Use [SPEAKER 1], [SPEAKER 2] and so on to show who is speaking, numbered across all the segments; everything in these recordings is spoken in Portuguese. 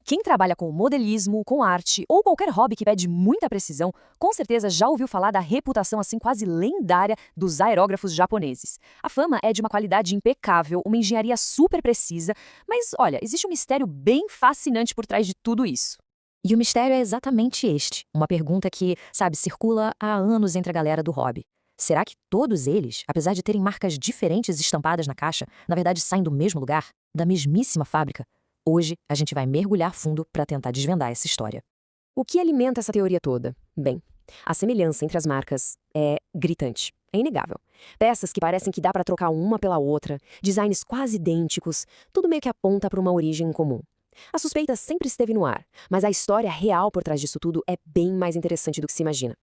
[SPEAKER 1] Quem trabalha com modelismo, com arte ou qualquer hobby que pede muita precisão, com certeza já ouviu falar da reputação assim quase lendária dos aerógrafos japoneses. A fama é de uma qualidade impecável, uma engenharia super precisa, mas olha, existe um mistério bem fascinante por trás de tudo isso. E o mistério é exatamente este, uma pergunta que, sabe, circula há anos entre a galera do hobby. Será que todos eles, apesar de terem marcas diferentes estampadas na caixa, na verdade saem do mesmo lugar, da mesmíssima fábrica? Hoje, a gente vai mergulhar fundo para tentar desvendar essa história. O que alimenta essa teoria toda? Bem, a semelhança entre as marcas é gritante, é inegável. Peças que parecem que dá para trocar uma pela outra, designs quase idênticos, tudo meio que aponta para uma origem comum. A suspeita sempre esteve no ar, mas a história real por trás disso tudo é bem mais interessante do que se imagina.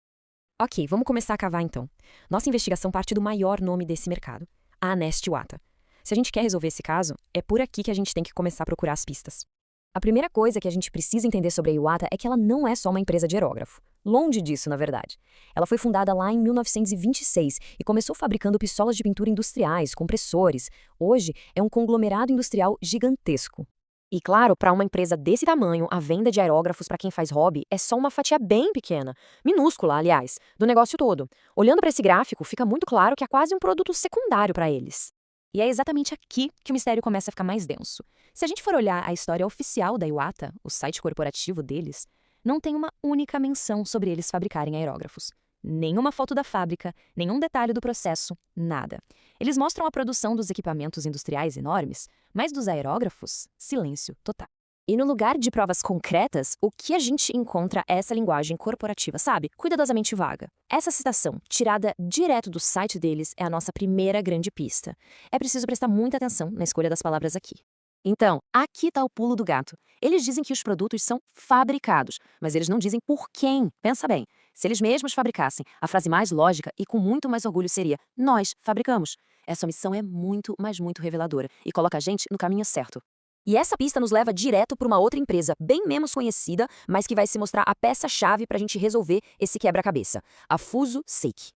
[SPEAKER 1] Ok, vamos começar a cavar então. Nossa investigação parte do maior nome desse mercado, a Nest Iwata. Se a gente quer resolver esse caso, é por aqui que a gente tem que começar a procurar as pistas. A primeira coisa que a gente precisa entender sobre a Iwata é que ela não é só uma empresa de aerógrafo. Longe disso, na verdade. Ela foi fundada lá em 1926 e começou fabricando pistolas de pintura industriais, compressores. Hoje, é um conglomerado industrial gigantesco. E claro, para uma empresa desse tamanho, a venda de aerógrafos para quem faz hobby é só uma fatia bem pequena, minúscula, aliás, do negócio todo. Olhando para esse gráfico, fica muito claro que é quase um produto secundário para eles. E é exatamente aqui que o mistério começa a ficar mais denso. Se a gente for olhar a história oficial da Iwata, o site corporativo deles, não tem uma única menção sobre eles fabricarem aerógrafos. Nenhuma foto da fábrica, nenhum detalhe do processo, nada. Eles mostram a produção dos equipamentos industriais enormes, mas dos aerógrafos, silêncio total. E no lugar de provas concretas, o que a gente encontra é essa linguagem corporativa, sabe? Cuidadosamente vaga. Essa citação, tirada direto do site deles, é a nossa primeira grande pista. É preciso prestar muita atenção na escolha das palavras aqui. Então, aqui está o pulo do gato. Eles dizem que os produtos são fabricados, mas eles não dizem por quem. Pensa bem, se eles mesmos fabricassem, a frase mais lógica e com muito mais orgulho seria: nós fabricamos. Essa omissão é muito, mas muito reveladora e coloca a gente no caminho certo. E essa pista nos leva direto para uma outra empresa, bem menos conhecida, mas que vai se mostrar a peça-chave para a gente resolver esse quebra-cabeça, a Fuso Seiki.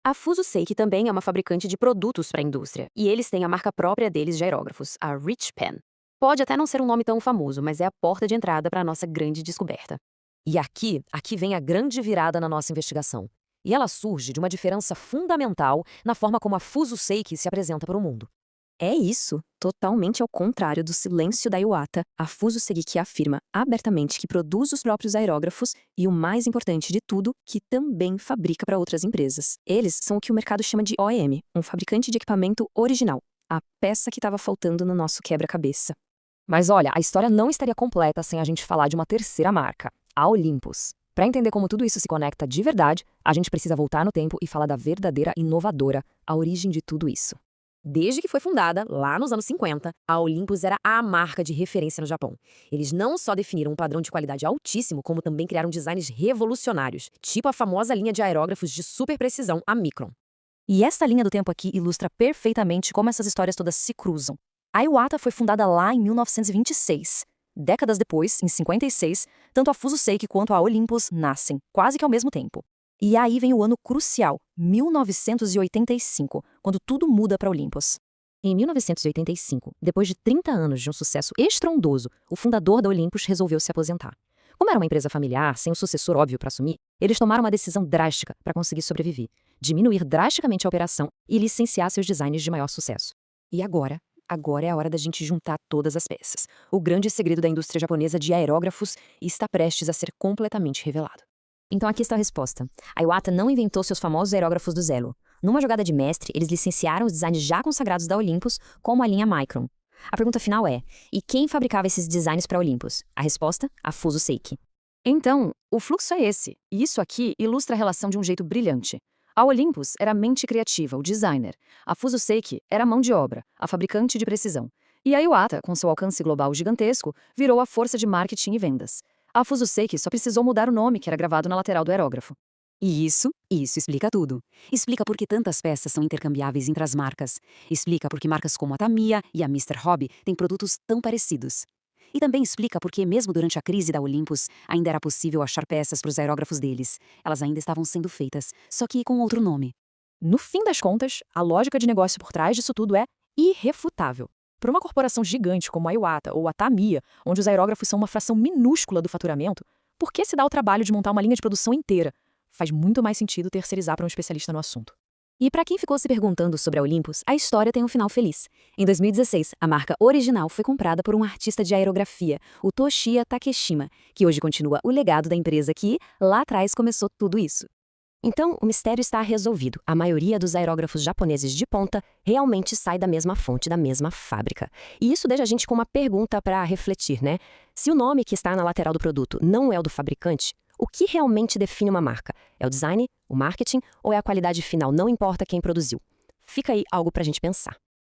[SPEAKER 1] A Fuso Seiki também é uma fabricante de produtos para a indústria, e eles têm a marca própria deles de aerógrafos, a Rich Pen. Pode até não ser um nome tão famoso, mas é a porta de entrada para a nossa grande descoberta. E aqui vem a grande virada na nossa investigação. E ela surge de uma diferença fundamental na forma como a Fuso Seiki se apresenta para o mundo. É isso, totalmente ao contrário do silêncio da Iwata, a Fuso Seiki afirma abertamente que produz os próprios aerógrafos e, o mais importante de tudo, que também fabrica para outras empresas. Eles são o que o mercado chama de OEM, um fabricante de equipamento original, a peça que estava faltando no nosso quebra-cabeça. Mas olha, a história não estaria completa sem a gente falar de uma terceira marca, a Olympus. Para entender como tudo isso se conecta de verdade, a gente precisa voltar no tempo e falar da verdadeira inovadora, a origem de tudo isso. Desde que foi fundada, lá nos anos 50, a Olympus era a marca de referência no Japão. Eles não só definiram um padrão de qualidade altíssimo, como também criaram designs revolucionários, tipo a famosa linha de aerógrafos de super precisão, a Micron. E essa linha do tempo aqui ilustra perfeitamente como essas histórias todas se cruzam. A Iwata foi fundada lá em 1926. Décadas depois, em 56, tanto a Fuso Seiki quanto a Olympus nascem, quase que ao mesmo tempo. E aí vem o ano crucial, 1985, quando tudo muda para Olympus. Em 1985, depois de 30 anos de um sucesso estrondoso, o fundador da Olympus resolveu se aposentar. Como era uma empresa familiar, sem um sucessor óbvio para assumir, eles tomaram uma decisão drástica para conseguir sobreviver, diminuir drasticamente a operação e licenciar seus designs de maior sucesso. E agora é a hora da gente juntar todas as peças. O grande segredo da indústria japonesa de aerógrafos está prestes a ser completamente revelado. Então aqui está a resposta. A Iwata não inventou seus famosos aerógrafos do zero. Numa jogada de mestre, eles licenciaram os designs já consagrados da Olympus, como a linha Micron. A pergunta final é: e quem fabricava esses designs para a Olympus? A resposta? A Fuso Seiki. Então, o fluxo é esse, e isso aqui ilustra a relação de um jeito brilhante. A Olympus era a mente criativa, o designer. A Fuso Seiki era a mão de obra, a fabricante de precisão. E a Iwata, com seu alcance global gigantesco, virou a força de marketing e vendas. A Fuso Seiki só precisou mudar o nome que era gravado na lateral do aerógrafo. E isso explica tudo. Explica por que tantas peças são intercambiáveis entre as marcas. Explica por que marcas como a Tamiya e a Mr. Hobby têm produtos tão parecidos. E também explica por que, mesmo durante a crise da Olympus, ainda era possível achar peças para os aerógrafos deles. Elas ainda estavam sendo feitas, só que com outro nome. No fim das contas, a lógica de negócio por trás disso tudo é irrefutável. Para uma corporação gigante como a Iwata ou a Tamiya, onde os aerógrafos são uma fração minúscula do faturamento, por que se dá o trabalho de montar uma linha de produção inteira? Faz muito mais sentido terceirizar para um especialista no assunto.
[SPEAKER 2] E para quem ficou se perguntando sobre a Olympus, a história tem um final feliz. Em 2016, a marca original foi comprada por um artista de aerografia, o Toshiya Takeshima, que hoje continua o legado da empresa que, lá atrás, começou tudo isso. Então, o mistério está resolvido. A maioria dos aerógrafos japoneses de ponta realmente sai da mesma fonte, da mesma fábrica. E isso deixa a gente com uma pergunta para refletir, né? Se o nome que está na lateral do produto não é o do fabricante, o que realmente define uma marca? É o design, o marketing ou é a qualidade final? Não importa quem produziu. Fica aí algo para a gente pensar.